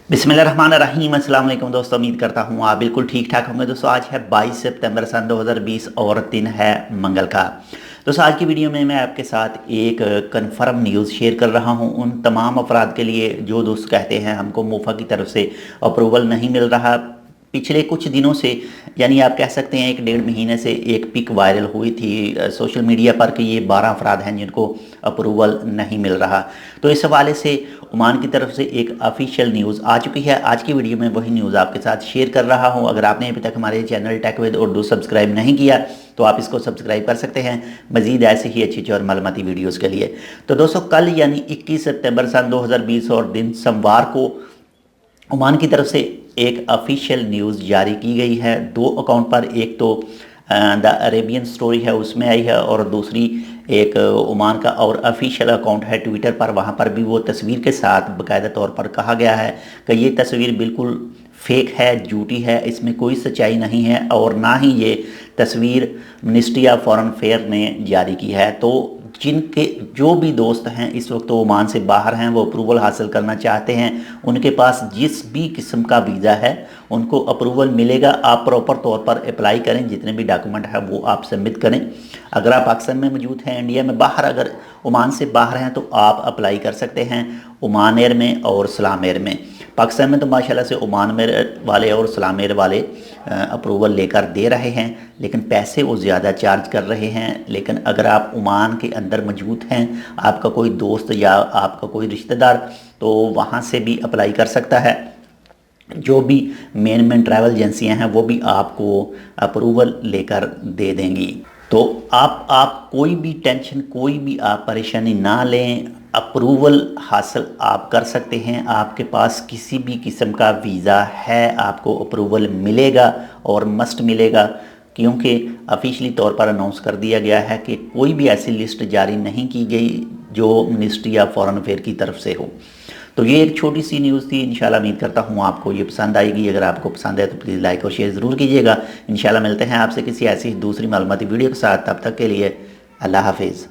बिस्मिल्लाहिर्रहमानिर्रहीम। अस्सलाम वालेकुम दोस्तों, उम्मीद करता हूँ आप बिल्कुल ठीक ठाक होंगे। दोस्तों आज है 22 सितंबर सन 2020 और दिन है मंगल का। दोस्तों आज की वीडियो में मैं आपके साथ एक कन्फर्म न्यूज़ शेयर कर रहा हूँ उन तमाम अफराद के लिए जो दोस्त कहते हैं हमको मोफा की तरफ से अप्रूवल नहीं मिल रहा। पिछले कुछ दिनों से यानी आप कह सकते हैं 1 डेढ़ महीने से एक पिक वायरल हुई थी सोशल मीडिया पर कि ये 12 अफराद हैं जिनको अप्रूवल नहीं मिल रहा। तो इस हवाले से ओमान की तरफ से एक ऑफिशियल न्यूज़ आ चुकी है। आज की वीडियो में वही न्यूज़ आपके साथ शेयर कर रहा हूं। अगर आपने अभी तक हमारे channel Tech with Urdu subscribe नहीं किया तो आप इसको सब्सक्राइब कर सकते हैं मज़ीद ऐसे ही अच्छी और मालूमाती वीडियोज़ के लिए। तो दोस्तों कल यानी 21 सितंबर सन 2020 और दिन सोमवार को ओमान की तरफ से एक ऑफिशियल न्यूज़ जारी की गई है 2 अकाउंट पर। एक तो द अरेबियन स्टोरी है उसमें आई है और दूसरी एक ओमान का और ऑफिशियल अकाउंट है ट्विटर पर। वहाँ पर भी वो तस्वीर के साथ बाकायदा तौर पर कहा गया है कि ये तस्वीर बिल्कुल फेक है, झूठी है, इसमें कोई सच्चाई नहीं है और ना ही ये तस्वीर मिनिस्ट्री ऑफ फॉरेन अफेयर ने जारी की है। तो जिनके जो भी दोस्त हैं इस वक्त ओमान से बाहर हैं, वो अप्रूवल हासिल करना चाहते हैं, उनके पास जिस भी किस्म का वीज़ा है उनको अप्रूवल मिलेगा। आप प्रॉपर तौर पर अप्लाई करें, जितने भी डॉक्यूमेंट हैं वो आप सबमिट करें। अगर आप पाकिस्तान में मौजूद हैं, इंडिया में बाहर, अगर ओमान से बाहर हैं तो आप अप्लाई कर सकते हैं ओमान एयर में और सलाम एयर में। पाकिस्तान में तो माशाल्लाह से ओमान एयर वाले और सलाम एयर वाले अप्रूवल लेकर दे रहे हैं, लेकिन पैसे वो ज़्यादा चार्ज कर रहे हैं। लेकिन अगर आप ओमान के अंदर मौजूद हैं, आपका कोई दोस्त या आपका कोई रिश्तेदार, तो वहाँ से भी अप्लाई कर सकता है। जो भी मेन ट्रैवल एजेंसियाँ हैं वो भी आपको अप्रूवल लेकर दे देंगी। तो आप कोई भी टेंशन, कोई भी आप परेशानी ना लें, अप्रूवल हासिल आप कर सकते हैं। आपके पास किसी भी किस्म का वीज़ा है आपको अप्रूवल मिलेगा और मस्ट मिलेगा, क्योंकि ऑफिशियली तौर पर अनाउंस कर दिया गया है कि कोई भी ऐसी लिस्ट जारी नहीं की गई जो मिनिस्ट्री ऑफ फॉरेन अफेयर की तरफ से हो। तो ये एक छोटी सी न्यूज़ थी। इंशाल्लाह उम्मीद करता हूँ आपको ये पसंद आएगी। अगर आपको पसंद है तो प्लीज़ लाइक और शेयर ज़रूर कीजिएगा। इंशाल्लाह मिलते हैं आपसे किसी ऐसी दूसरी मालूमाती वीडियो के साथ। तब तक के लिए अल्लाह हाफिज़।